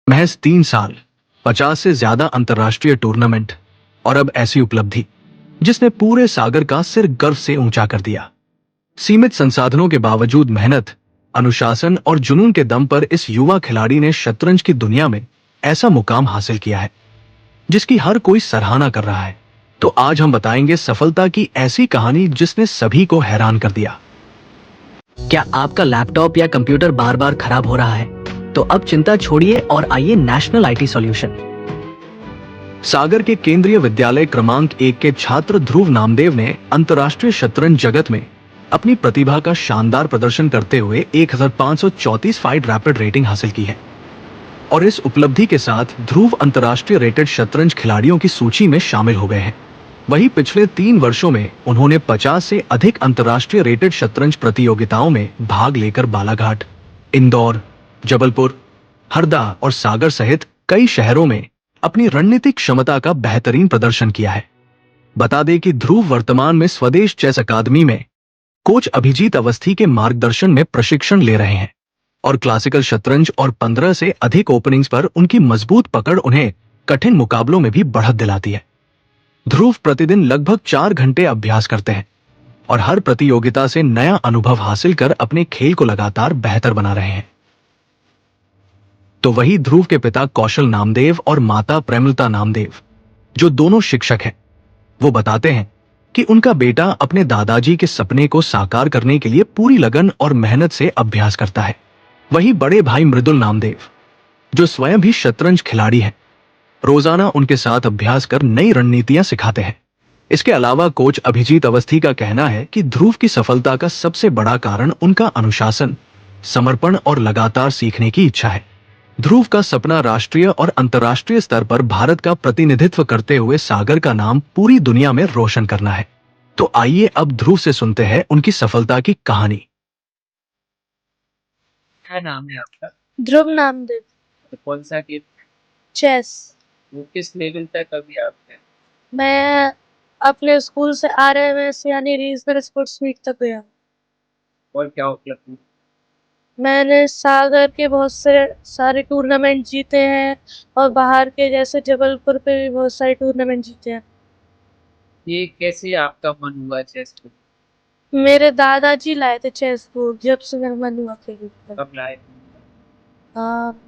महज 3 साल, 50 से ज्यादा अंतर्राष्ट्रीय टूर्नामेंट और अब ऐसी उपलब्धि जिसने पूरे सागर का सिर गर्व से ऊंचा कर दिया। सीमित संसाधनों के बावजूद मेहनत, अनुशासन और जुनून के दम पर इस युवा खिलाड़ी ने शतरंज की दुनिया में ऐसा मुकाम हासिल किया है जिसकी हर कोई सराहना कर रहा है। तो आज हम बताएंगे सफलता की ऐसी कहानी जिसने सभी को हैरान कर दिया। क्या आपका लैपटॉप या कंप्यूटर बार बार खराब हो रहा है? तो अब चिंता छोड़िए और आइए नेशनल आईटी सॉल्यूशन। सागर के केंद्रीय विद्यालय क्रमांक 1 के छात्र ध्रुव नामदेव ने अंतर्राष्ट्रीय शतरंज जगत में अपनी प्रतिभा का शानदार प्रदर्शन करते हुए 1534 फाइट रैपिड रेटिंग हासिल की है और इस उपलब्धि के साथ ध्रुव अंतर्राष्ट्रीय रेटेड शतरंज खिलाड़ियों की सूची में शामिल हो गए हैं। वहीं पिछले 3 वर्षों में उन्होंने 50 से अधिक अंतर्राष्ट्रीय रेटेड शतरंज प्रतियोगिताओं में भाग लेकर बालाघाट, इंदौर, जबलपुर, हरदा और सागर सहित कई शहरों में अपनी रणनीतिक क्षमता का बेहतरीन प्रदर्शन किया है। बता दें कि ध्रुव वर्तमान में स्वदेश चेस अकादमी में कोच अभिजीत अवस्थी के मार्गदर्शन में प्रशिक्षण ले रहे हैं और क्लासिकल शतरंज और 15 से अधिक ओपनिंग्स पर उनकी मजबूत पकड़ उन्हें कठिन मुकाबलों में भी बढ़त दिलाती है। ध्रुव प्रतिदिन लगभग 4 घंटे अभ्यास करते हैं और हर प्रतियोगिता से नया अनुभव हासिल कर अपने खेल को लगातार बेहतर बना रहे हैं। तो वही ध्रुव के पिता कौशल नामदेव और माता प्रेमलता नामदेव, जो दोनों शिक्षक हैं, वो बताते हैं कि उनका बेटा अपने दादाजी के सपने को साकार करने के लिए पूरी लगन और मेहनत से अभ्यास करता है। वही बड़े भाई मृदुल नामदेव, जो स्वयं भी शतरंज खिलाड़ी हैं, रोजाना उनके साथ अभ्यास कर नई रणनीतियां सिखाते हैं। इसके अलावा कोच अभिजीत अवस्थी का कहना है कि ध्रुव की सफलता का सबसे बड़ा कारण उनका अनुशासन, समर्पण और लगातार सीखने की इच्छा है। ध्रुव का सपना राष्ट्रीय और अंतर्राष्ट्रीय स्तर पर भारत का प्रतिनिधित्व करते हुए सागर का नाम पूरी दुनिया में रोशन करना है। तो आइए अब ध्रुव से सुनते हैं उनकी सफलता की कहानी। क्या नाम है आपका? ध्रुव नामदेव। तो कौन सा गेम? चेस। वो किस लेवल तक अभी आपने? मैं अपने स्कूल से RMS यानी रीजनल स्पोर्ट्स मीट तक गया। और क्या उपलब्धि? मैंने सागर के बहुत से सारे टूर्नामेंट जीते हैं और बाहर के जैसे जबलपुर पे भी बहुत सारे टूर्नामेंट जीते हैं। ये कैसे आपका मन हुआ चेस को? मेरे दादाजी लाए थे चेस बोर्ड, जब से मेरा मन हुआ खेलने का। कब लाए? हाँ,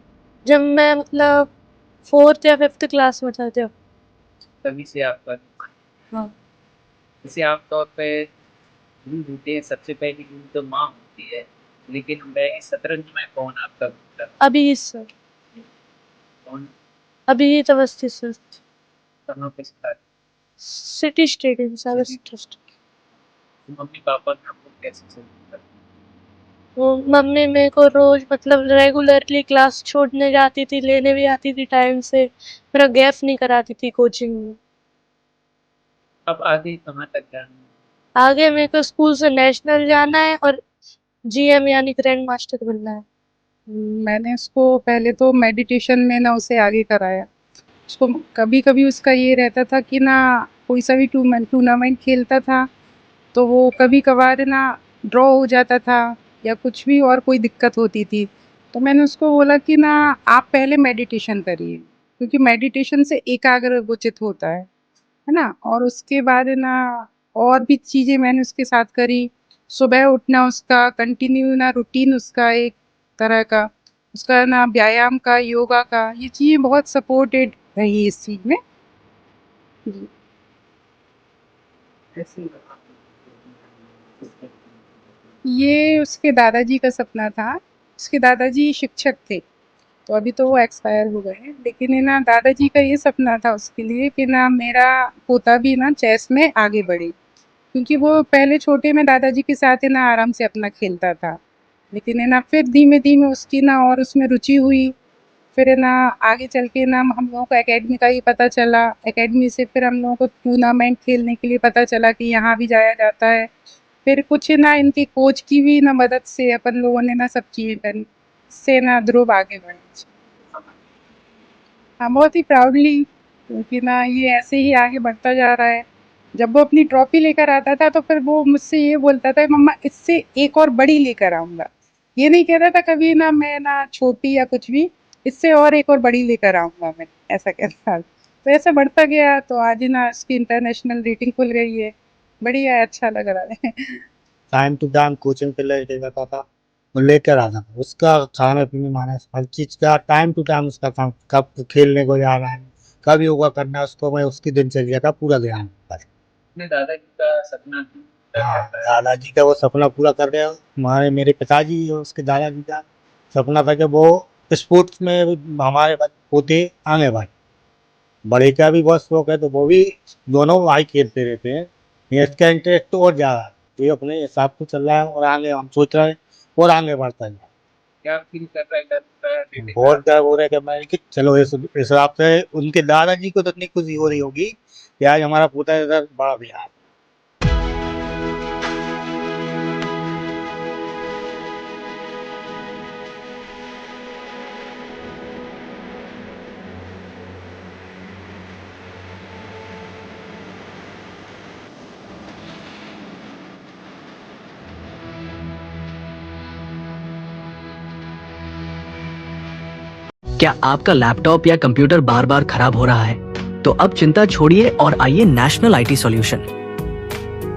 जब मैं मतलब 4th या 5th क्लास में था जब। तभी से आपका। हाँ। जैसे आमतौर पे गुरु होते हैं, सबसे पहली गुरु तो माँ होती है, लेकिन मैं शतरंज में कौन आपका गुरु था? अभी सर, कौन? अभी अवस्थी सर, कहाँ पे सिखा? सिटी स्टेडियम सागर ट्रस्ट। मम्मी पापा ने आपको कैसे सिखाया? वो मम्मी मेरे को रोज मतलब रेगुलरली क्लास छोड़ने जाती थी, लेने भी आती थी टाइम से, मेरा गैप नहीं कराती थी कोचिंग में। अब आगे कहाँ तक जाना है? आगे मेरे को स्कूल से नेशनल जाना है और GM यानी ग्रैंड मास्टर बनना है। मैंने उसको पहले तो मेडिटेशन में ना उसे आगे कराया। उसको कभी-कभी उसका ये रहता था कि ना कोई सा भी टूर्नामेंट खेलता था, तो वो कभी-कभार ना ड्रॉ हो जाता था या कुछ भी और कोई दिक्कत होती थी। तो मैंने उसको बोला कि ना आप पहले मेडिटेशन करिए, क्योंकि मेडिटेशन से एकाग्रचित्त होता है ना? और उसके बाद है ना और भी चीज़ें मैंने उसके साथ करी। सुबह उठना उसका कंटिन्यू ना रूटीन उसका एक तरह का, उसका ना व्यायाम का, योगा का, ये चीज़ें बहुत सपोर्टेड रही इस चीज़ में। जी। कैसे लगा? ये उसके दादाजी का सपना था। उसके दादाजी शिक्षक थे, तो अभी तो वो एक्सपायर हो गए हैं, लेकिन है ना दादाजी का ये सपना था उसके लिए कि ना मेरा पोता भी ना चेस में आगे बढ़े। क्योंकि वो पहले छोटे में दादाजी के साथ है ना आराम से अपना खेलता था, लेकिन है ना फिर धीमे-धीमे उसकी ना और उसमें रुचि हुई। फिर है ना आगे चल के ना हम लोगों को एकेडमी का ही पता चला। एकेडमी से फिर हम लोगों को टूर्नामेंट खेलने के लिए पता चला कि यहाँ भी जाया जाता है। फिर कुछ ना इनके कोच की भी ना मदद से अपन लोगों ने ना सब चीज़ें करी। इससे ना ध्रुव आगे बढ़े। हाँ, बहुत ही प्राउडली, क्योंकि ना ये ऐसे ही आगे बढ़ता जा रहा है। जब वो अपनी ट्रॉफ़ी लेकर आता था तो फिर वो मुझसे ये बोलता था, मम्मा इससे एक और बड़ी लेकर आऊँगा। ये नहीं कहता था कभी ना मैं ना छोटी या कुछ भी, इससे और एक और बड़ी लेकर आऊँगा मैं, ऐसा कहता था। तो ऐसे बढ़ता गया, तो आज ना इसकी इंटरनेशनल रेटिंग खुल गई है। बढ़िया है, अच्छा लग रहा है। टाइम टू टाइम कोचिंग पे लेके जाता था, वो लेकर आता था। उसका खाने पीने माने हर चीज़ का टाइम टू टाइम उसका काम, कब खेलने को जा रहा है, कब योगा करना है, उसको मैं उसकी दिनचर्या का पूरा ध्यान रखता था। अपने दादाजी का सपना पूरा हाँ, करता है। दादाजी का वो सपना पूरा कर रहे हो। हमारे मेरे पिताजी और उसके दादाजी का सपना था कि वो स्पोर्ट्स में हमारे पोते आगे बढ़े। बड़े का भी बहुत शौक है, तो वो भी दोनों भाई खेलते रहते हैं। ये इसका इंटरेस्ट तो और ज़्यादा है, ये अपने हिसाब से चल रहा है और आगे हम सोच रहे हैं और आगे बढ़ता है। क्या फील कर रहा है बेटे का? बहुत गर्व हो रहा है कि मैं कि चलो इस हिसाब से उनके दादाजी को तो इतनी खुशी हो रही होगी कि आज हमारा पोता इधर बड़ा भी है। क्या आपका लैपटॉप या कंप्यूटर बार बार खराब हो रहा है? तो अब चिंता छोड़िए और आइए नेशनल आईटी सॉल्यूशन,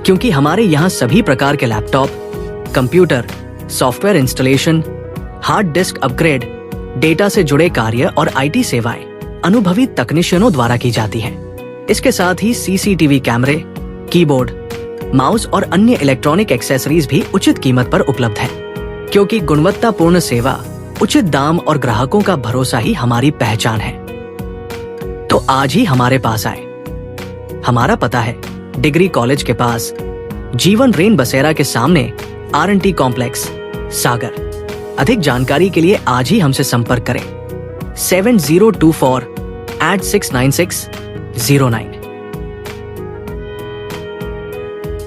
क्योंकि हमारे यहाँ सभी प्रकार के laptop, computer, software installation, hard disk upgrade, data से जुड़े कार्य और आईटी सेवाएं अनुभवी तकनीशियनों द्वारा की जाती हैं। इसके साथ ही सीसीटीवी कैमरे, कीबोर्ड, माउस और अन्य इलेक्ट्रॉनिक एक्सेसरीज भी उचित कीमत पर उपलब्ध है, क्योंकि गुणवत्तापूर्ण सेवा, उचित दाम और ग्राहकों का भरोसा ही हमारी पहचान है। तो आज ही हमारे पास आए। हमारा पता है डिग्री कॉलेज के पास, जीवन रेन बसेरा के सामने, R&T कॉम्प्लेक्स, सागर। अधिक जानकारी के लिए आज ही हमसे संपर्क करें 7024 869609।